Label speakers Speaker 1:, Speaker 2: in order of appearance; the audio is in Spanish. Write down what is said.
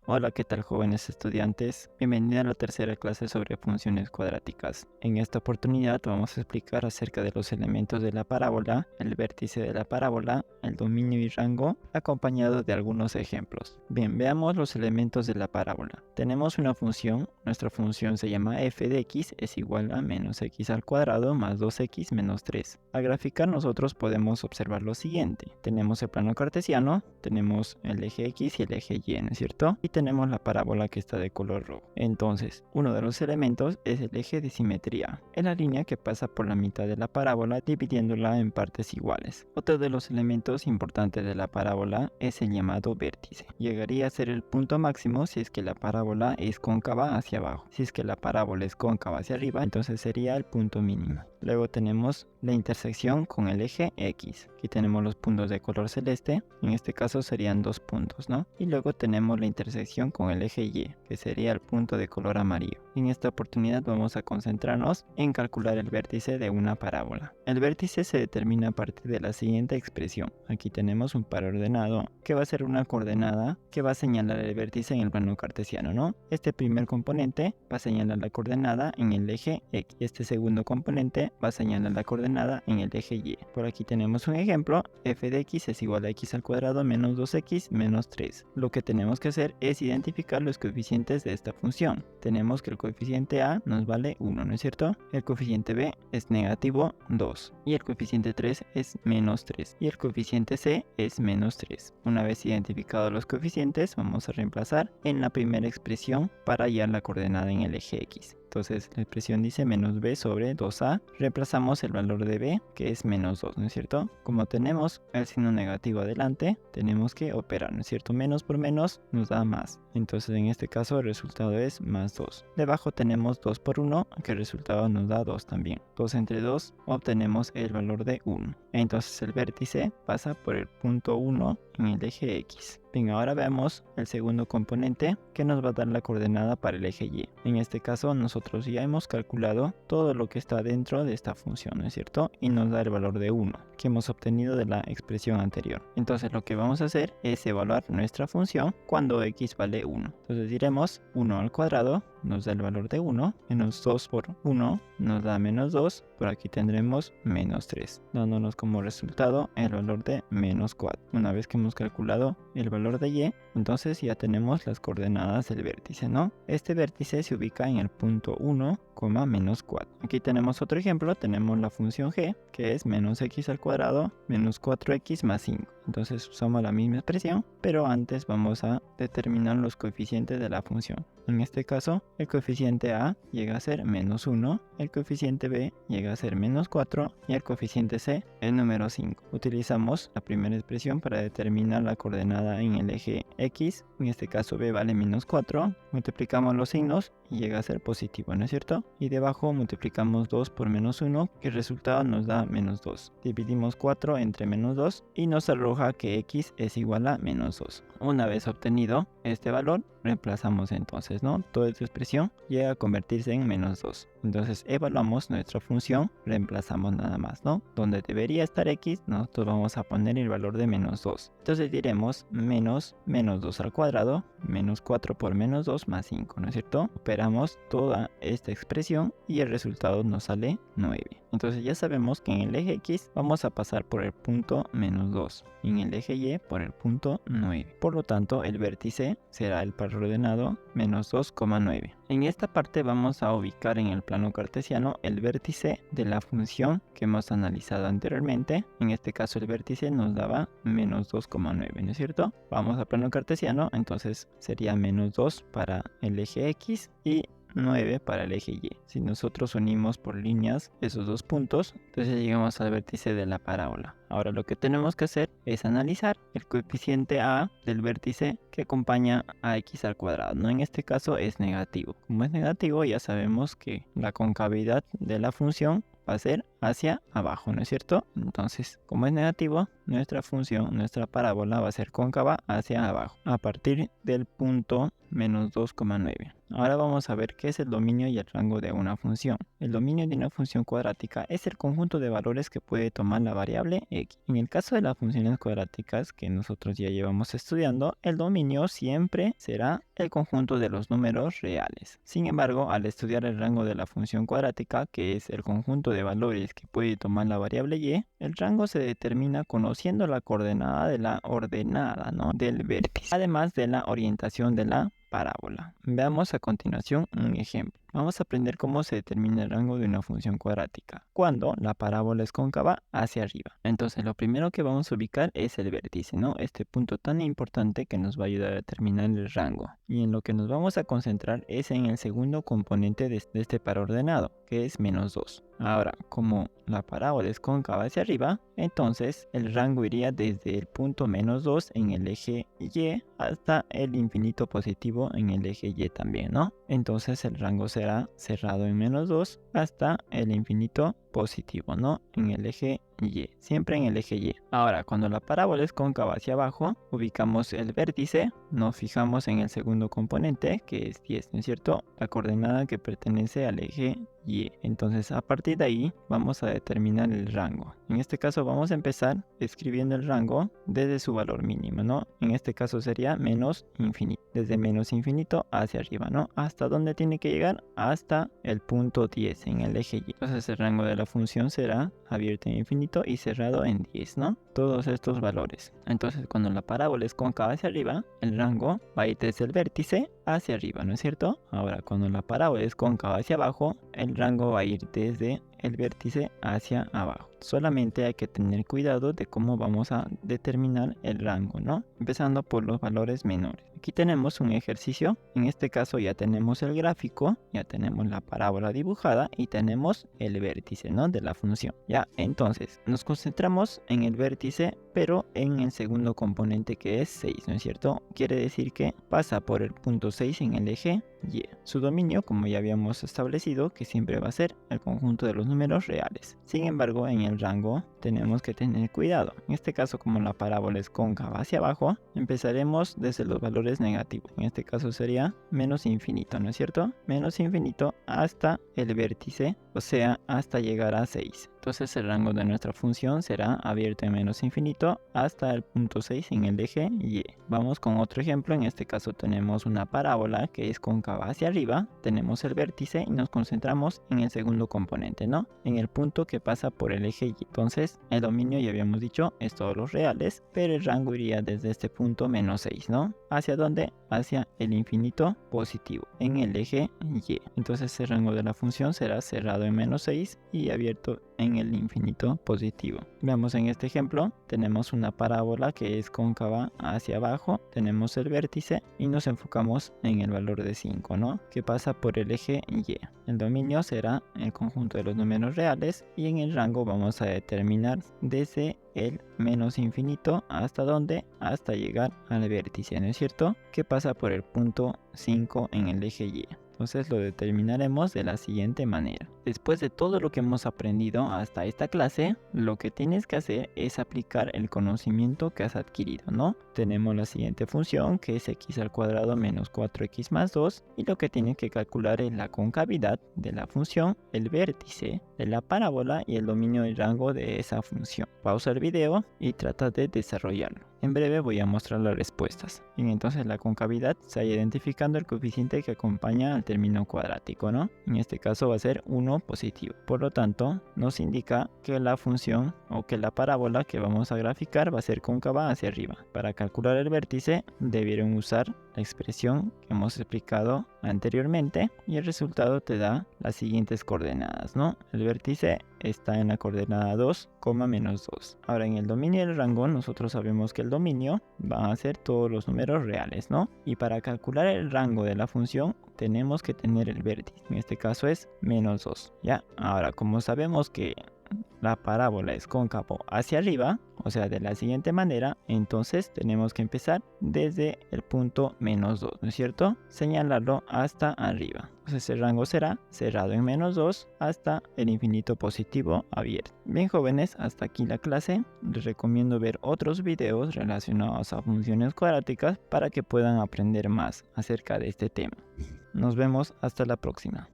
Speaker 1: Hola, ¿qué tal jóvenes estudiantes? Bienvenidos a la tercera clase sobre funciones cuadráticas. En esta oportunidad vamos a explicar acerca de los elementos de la parábola, el vértice de la parábola, el dominio y rango, acompañado de algunos ejemplos. Bien, veamos los elementos de la parábola. Tenemos una función, nuestra función se llama f de x es igual a menos x al cuadrado más 2x menos 3. Al graficar nosotros podemos observar lo siguiente. Tenemos el plano cartesiano, tenemos el eje x y el eje y, ¿no es cierto? Y tenemos la parábola que está de color rojo. Entonces, uno de los elementos es el eje de simetría. Es la línea que pasa por la mitad de la parábola dividiéndola en partes iguales. Otro de los elementos importantes de la parábola es el llamado vértice. Llegaría a ser el punto máximo si es que la parábola es cóncava hacia abajo. Si es que la parábola es cóncava hacia arriba, entonces sería el punto mínimo. Luego tenemos la intersección con el eje X. Aquí tenemos los puntos de color celeste, en este caso serían dos puntos, ¿no? Y luego tenemos la intersección con el eje Y, que sería el punto de color amarillo. En esta oportunidad vamos a concentrarnos en calcular el vértice de una parábola. El vértice se determina a partir de la siguiente expresión. Aquí tenemos un par ordenado, que va a ser una coordenada que va a señalar el vértice en el plano cartesiano, ¿no? Este primer componente va a señalar la coordenada en el eje X. Y este segundo componente va a señalar la coordenada en el eje Y. Por aquí tenemos un ejemplo, f de x es igual a x al cuadrado menos 2x menos 3. Lo que tenemos que hacer es identificar los coeficientes de esta función. Tenemos que el coeficiente a nos vale 1, ¿no es cierto? El coeficiente b es negativo 2 y el coeficiente 3 es menos 3 y el coeficiente c es menos 3. Una vez identificados los coeficientes, vamos a reemplazar en la primera expresión para hallar la coordenada en el eje x. Entonces la expresión dice menos b sobre 2a, reemplazamos el valor de b que es menos 2, ¿no es cierto? Como tenemos el signo negativo adelante, tenemos que operar, ¿no es cierto? Menos por menos nos da más, entonces en este caso el resultado es más 2. Debajo tenemos 2 por 1, que el resultado nos da 2 también. 2 entre 2 obtenemos el valor de 1. Entonces el vértice pasa por el punto 1 en el eje x. Bien, ahora veamos el segundo componente que nos va a dar la coordenada para el eje y. En este caso nosotros ya hemos calculado todo lo que está dentro de esta función, ¿no es cierto? Y nos da el valor de 1 que hemos obtenido de la expresión anterior. Entonces lo que vamos a hacer es evaluar nuestra función cuando x vale 1. Entonces diremos 1 al cuadrado nos da el valor de 1, menos 2 por 1 nos da menos 2, por aquí tendremos menos 3, dándonos como resultado el valor de menos 4. Una vez que hemos calculado el valor de y, entonces ya tenemos las coordenadas del vértice, ¿no? Este vértice se ubica en el punto 1, menos 4. Aquí tenemos otro ejemplo, tenemos la función g, que es menos x al cuadrado menos 4x más 5. Entonces usamos la misma expresión, pero antes vamos a determinar los coeficientes de la función. En este caso, el coeficiente a llega a ser menos 1, el coeficiente b llega a ser menos 4 y el coeficiente c es número 5. Utilizamos la primera expresión para determinar la coordenada en el eje x, en este caso b vale menos 4, multiplicamos los signos y llega a ser positivo, ¿no es cierto? Y debajo multiplicamos 2 por menos 1, que el resultado nos da menos 2. Dividimos 4 entre menos 2 y nos arroja que x es igual a menos 2. Una vez obtenido este valor, reemplazamos entonces, ¿no? Toda esta expresión llega a convertirse en menos 2. Entonces evaluamos nuestra función, reemplazamos nada más, ¿no? Donde debería estar x, nosotros vamos a poner el valor de menos 2. Entonces diremos menos 2 al cuadrado, menos 4 por menos 2 más 5, ¿no es cierto? Operamos toda esta expresión y el resultado nos sale 9. Entonces ya sabemos que en el eje x vamos a pasar por el punto menos 2 y en el eje y por el punto 9. Por lo tanto, el vértice será el par ordenado menos 2,9. En esta parte vamos a ubicar en el plano cartesiano el vértice de la función que hemos analizado anteriormente. En este caso el vértice nos daba menos 2,9, ¿no es cierto? Vamos al plano cartesiano, entonces sería menos 2 para el eje x y 9 para el eje y. Si nosotros unimos por líneas esos dos puntos, entonces llegamos al vértice de la parábola. Ahora lo que tenemos que hacer es analizar el coeficiente a del vértice que acompaña a x al cuadrado, ¿no? En este caso es negativo. Como es negativo, ya sabemos que la concavidad de la función va a ser hacia abajo, ¿no es cierto? Entonces, como es negativo, nuestra función, nuestra parábola va a ser cóncava hacia abajo, a partir del punto menos 2,9. Ahora vamos a ver qué es el dominio y el rango de una función. El dominio de una función cuadrática es el conjunto de valores que puede tomar la variable x. En el caso de las funciones cuadráticas que nosotros ya llevamos estudiando, el dominio siempre será el conjunto de los números reales. Sin embargo, al estudiar el rango de la función cuadrática, que es el conjunto de valores que puede tomar la variable y, el rango se determina conociendo la coordenada de la ordenada, ¿no?, del vértice, además de la orientación de la parábola. Veamos a continuación un ejemplo. Vamos a aprender cómo se determina el rango de una función cuadrática cuando la parábola es cóncava hacia arriba. Entonces lo primero que vamos a ubicar es el vértice, ¿no? Este punto tan importante que nos va a ayudar a determinar el rango. Y en lo que nos vamos a concentrar es en el segundo componente de este par ordenado, que es menos 2. Ahora, como la parábola es cóncava hacia arriba, entonces el rango iría desde el punto menos 2 en el eje Y hasta el infinito positivo en el eje Y también, ¿no? Entonces el rango será cerrado en menos 2 hasta el infinito positivo, ¿no?, en el eje Y, siempre en el eje Y. Ahora, cuando la parábola es cóncava hacia abajo, ubicamos el vértice, nos fijamos en el segundo componente, que es 10, ¿no es cierto?, la coordenada que pertenece al eje Y. Entonces, a partir de ahí, vamos a determinar el rango. En este caso, vamos a empezar escribiendo el rango desde su valor mínimo, ¿no? En este caso sería menos infinito. Desde menos infinito hacia arriba, ¿no? ¿Hasta dónde tiene que llegar? Hasta el punto 10 en el eje Y. Entonces, el rango de la función será abierto en infinito y cerrado en 10, ¿no? Todos estos valores. Entonces, cuando la parábola es cóncava hacia arriba, el rango va a ir desde el vértice hacia arriba, ¿no es cierto? Ahora, cuando la parábola es cóncava hacia abajo, el rango va a ir desde el vértice hacia abajo. Solamente hay que tener cuidado de cómo vamos a determinar el rango, ¿no? Empezando por los valores menores. Aquí tenemos un ejercicio. En este caso ya tenemos el gráfico, ya tenemos la parábola dibujada y tenemos el vértice, ¿no?, de la función. Ya, entonces nos concentramos en el vértice, pero en el segundo componente, que es 6, ¿no es cierto? Quiere decir que pasa por el punto 6 en el eje Y. Su dominio, como ya habíamos establecido, que siempre va a ser el conjunto de los números reales. Sin embargo, en el rango tenemos que tener cuidado. En este caso, como la parábola es cóncava hacia abajo, empezaremos desde los valores negativos. En este caso sería menos infinito, ¿no es cierto? Menos infinito hasta el vértice, o sea, hasta llegar a 6. Entonces el rango de nuestra función será abierto en menos infinito hasta el punto 6 en el eje Y. Vamos con otro ejemplo. En este caso tenemos una parábola que es cóncava hacia arriba, tenemos el vértice y nos concentramos en el segundo componente, ¿no?, en el punto que pasa por el eje Y. Entonces el dominio, ya habíamos dicho, es todos los reales, pero el rango iría desde este punto menos 6, ¿no? ¿Hacia dónde? Hacia el infinito positivo en el eje Y. Entonces el rango de la función será cerrado en menos 6 y abierto en el infinito positivo. Veamos en este ejemplo, tenemos una parábola que es cóncava hacia abajo, tenemos el vértice y nos enfocamos en el valor de 5, ¿no?, que pasa por el eje Y. El dominio será el conjunto de los números reales y en el rango vamos a determinar desde el menos infinito hasta dónde, hasta llegar al vértice, ¿no es cierto?, que pasa por el punto 5 en el eje Y. Entonces lo determinaremos de la siguiente manera. Después de todo lo que hemos aprendido hasta esta clase, lo que tienes que hacer es aplicar el conocimiento que has adquirido, ¿no? Tenemos la siguiente función, que es x al cuadrado menos 4x más 2, y lo que tienes que calcular es la concavidad de la función, el vértice de la parábola y el dominio del rango de esa función. Pausa el video y trata de desarrollarlo. En breve voy a mostrar las respuestas. Bien, entonces la concavidad se halla identificando el coeficiente que acompaña al término cuadrático, ¿no? En este caso va a ser 1 positivo. Por lo tanto, nos indica que la función o que la parábola que vamos a graficar va a ser cóncava hacia arriba. Para calcular el vértice debieron usar la expresión que hemos explicado anteriormente y el resultado te da las siguientes coordenadas, ¿no? El vértice está en la coordenada 2, menos 2. Ahora, en el dominio del rango nosotros sabemos que el dominio va a ser todos los números reales, ¿no? Y para calcular el rango de la función tenemos que tener el vértice. En este caso es menos 2, ¿ya? Ahora, como sabemos que la parábola es cóncavo hacia arriba, o sea, de la siguiente manera, entonces tenemos que empezar desde el punto menos 2, ¿no es cierto? Señalarlo hasta arriba. Entonces el rango será cerrado en menos 2 hasta el infinito positivo abierto. Bien, jóvenes, hasta aquí la clase. Les recomiendo ver otros videos relacionados a funciones cuadráticas para que puedan aprender más acerca de este tema. Nos vemos hasta la próxima.